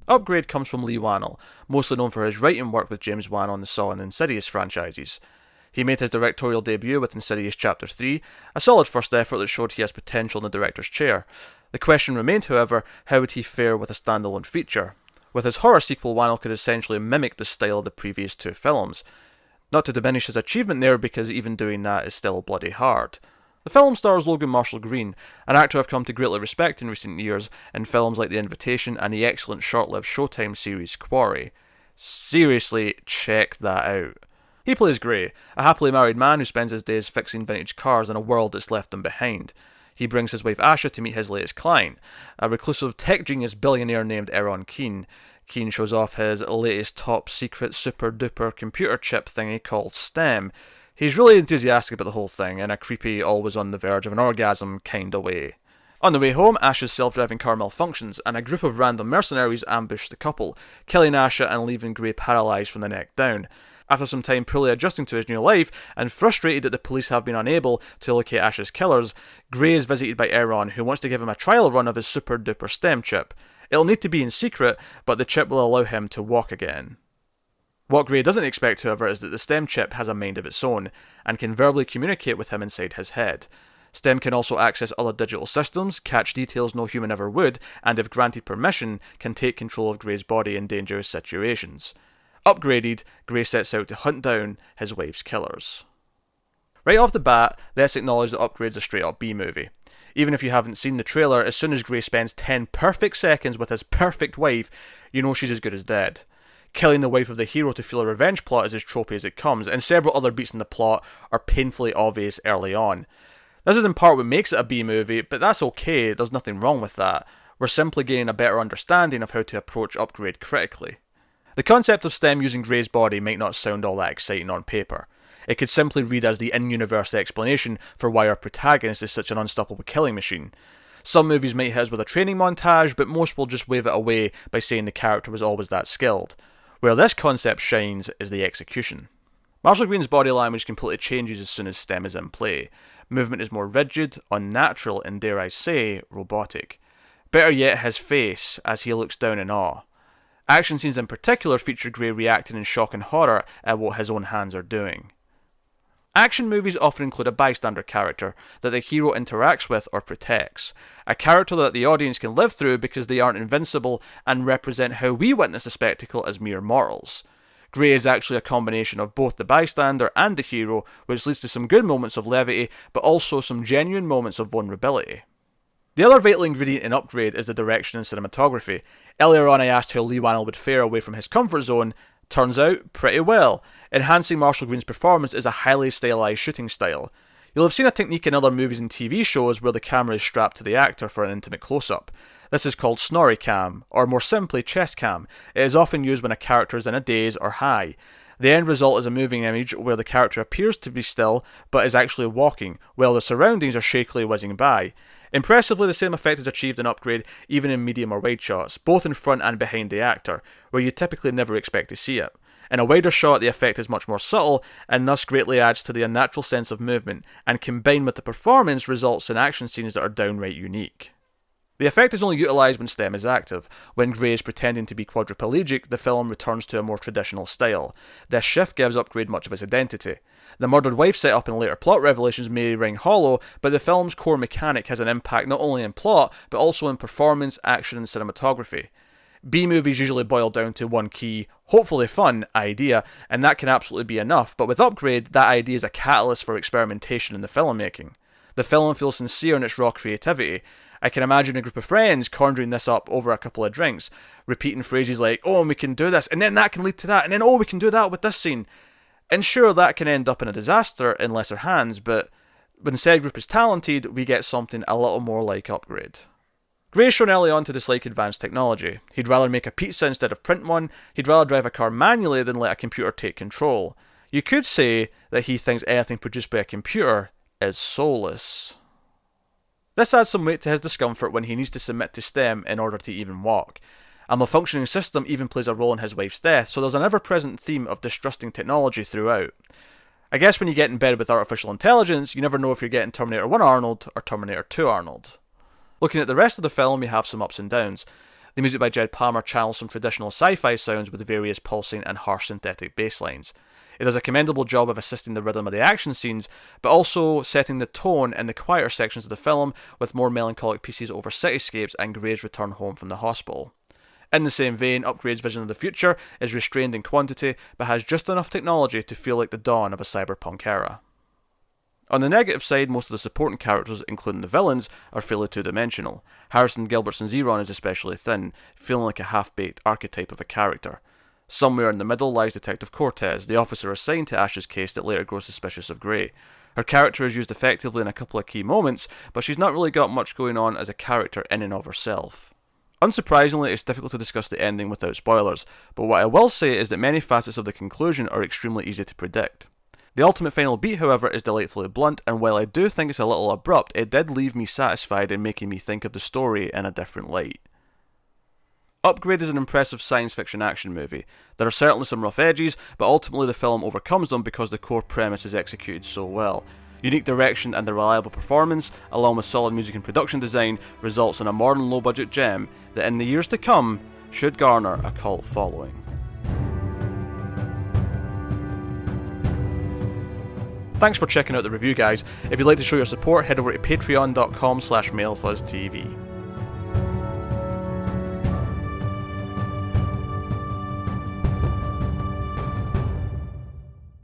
Upgrade comes from Leigh Whannell, mostly known for his writing work with James Wan on the Saw and Insidious franchises. He made his directorial debut with Insidious Chapter 3, a solid first effort that showed he has potential in the director's chair. The question remained, however, how would he fare with a standalone feature? With his horror sequel, Whannell could essentially mimic the style of the previous two films. Not to diminish his achievement there, because even doing that is still bloody hard. The film stars Logan Marshall Green, an actor I've come to greatly respect in recent years in films like The Invitation and the excellent short-lived Showtime series Quarry. Seriously, check that out. He plays Gray, a happily married man who spends his days fixing vintage cars in a world that's left him behind. He brings his wife Asha to meet his latest client, a reclusive tech genius billionaire named Aaron Keane. Keane shows off his latest top secret super duper computer chip thingy called STEM. He's really enthusiastic about the whole thing, in a creepy, always on the verge of an orgasm kinda way. On the way home, Asha's self-driving car malfunctions, and a group of random mercenaries ambush the couple, killing Asha and leaving Gray paralysed from the neck down. After some time poorly adjusting to his new life, and frustrated that the police have been unable to locate Asha's killers, Gray is visited by Aaron, who wants to give him a trial run of his super duper STEM chip. It'll need to be in secret, but the chip will allow him to walk again. What Gray doesn't expect, however, is that the STEM chip has a mind of its own, and can verbally communicate with him inside his head. STEM can also access other digital systems, catch details no human ever would, and if granted permission, can take control of Gray's body in dangerous situations. Upgraded, Gray sets out to hunt down his wife's killers. Right off the bat, let's acknowledge that Upgrade's a straight up B-movie. Even if you haven't seen the trailer, as soon as Gray spends 10 perfect seconds with his perfect wife, you know she's as good as dead. Killing the wife of the hero to fuel a revenge plot is as tropey as it comes, and several other beats in the plot are painfully obvious early on. This is in part what makes it a B-movie, but that's okay, there's nothing wrong with that. We're simply gaining a better understanding of how to approach Upgrade critically. The concept of STEM using Gray's body might not sound all that exciting on paper. It could simply read as the in-universe explanation for why our protagonist is such an unstoppable killing machine. Some movies might hit us with a training montage, but most will just wave it away by saying the character was always that skilled. Where this concept shines is the execution. Marshall Green's body language completely changes as soon as STEM is in play. Movement is more rigid, unnatural, and dare I say, robotic. Better yet, his face, as he looks down in awe. Action scenes in particular feature Gray reacting in shock and horror at what his own hands are doing. Action movies often include a bystander character that the hero interacts with or protects. A character that the audience can live through because they aren't invincible and represent how we witness the spectacle as mere mortals. Gray is actually a combination of both the bystander and the hero, which leads to some good moments of levity, but also some genuine moments of vulnerability. The other vital ingredient in Upgrade is the direction and cinematography. Earlier on I asked how Leigh Whannell would fare away from his comfort zone. Turns out, pretty well. Enhancing Marshall Green's performance is a highly stylized shooting style. You'll have seen a technique in other movies and TV shows where the camera is strapped to the actor for an intimate close-up. This is called snorri cam, or more simply chest cam. It is often used when a character is in a daze or high. The end result is a moving image where the character appears to be still, but is actually walking, while the surroundings are shakily whizzing by. Impressively, the same effect is achieved in Upgrade even in medium or wide shots, both in front and behind the actor, where you typically never expect to see it. In a wider shot, the effect is much more subtle, and thus greatly adds to the unnatural sense of movement, and combined with the performance results in action scenes that are downright unique. The effect is only utilised when STEM is active. When Gray is pretending to be quadriplegic, the film returns to a more traditional style. This shift gives Upgrade much of its identity. The murdered wife setup in later plot revelations may ring hollow, but the film's core mechanic has an impact not only in plot, but also in performance, action and cinematography. B-movies usually boil down to one key, hopefully fun, idea, and that can absolutely be enough, but with Upgrade, that idea is a catalyst for experimentation in the filmmaking. The film feels sincere in its raw creativity. I can imagine a group of friends conjuring this up over a couple of drinks, repeating phrases like, oh, and we can do this, and then that can lead to that, and then, oh, we can do that with this scene. And sure, that can end up in a disaster in lesser hands, but when said group is talented, we get something a little more like Upgrade. Gray's shown early on to dislike advanced technology. He'd rather make a pizza instead of print one, he'd rather drive a car manually than let a computer take control. You could say that he thinks anything produced by a computer is soulless. This adds some weight to his discomfort when he needs to submit to STEM in order to even walk. A malfunctioning system even plays a role in his wife's death, so there's an ever-present theme of distrusting technology throughout. I guess when you get in bed with artificial intelligence, you never know if you're getting Terminator 1 Arnold or Terminator 2 Arnold. Looking at the rest of the film, we have some ups and downs. The music by Jed Palmer channels some traditional sci-fi sounds with various pulsing and harsh synthetic bass lines. It does a commendable job of assisting the rhythm of the action scenes, but also setting the tone in the quieter sections of the film with more melancholic pieces over cityscapes and Gray's return home from the hospital. In the same vein, Upgrade's vision of the future is restrained in quantity, but has just enough technology to feel like the dawn of a cyberpunk era. On the negative side, most of the supporting characters, including the villains, are fairly two-dimensional. Harrison Gilbertson's Zeron is especially thin, feeling like a half-baked archetype of a character. Somewhere in the middle lies Detective Cortez, the officer assigned to Ash's case that later grows suspicious of Gray. Her character is used effectively in a couple of key moments, but she's not really got much going on as a character in and of herself. Unsurprisingly, it's difficult to discuss the ending without spoilers, but what I will say is that many facets of the conclusion are extremely easy to predict. The ultimate final beat, however, is delightfully blunt, and while I do think it's a little abrupt, it did leave me satisfied in making me think of the story in a different light. Upgrade is an impressive science fiction action movie. There are certainly some rough edges, but ultimately the film overcomes them because the core premise is executed so well. Unique direction and a reliable performance, along with solid music and production design, results in a modern low-budget gem that in the years to come should garner a cult following. Thanks for checking out the review, guys. If you'd like to show your support, head over to patreon.com/mailfuzztv.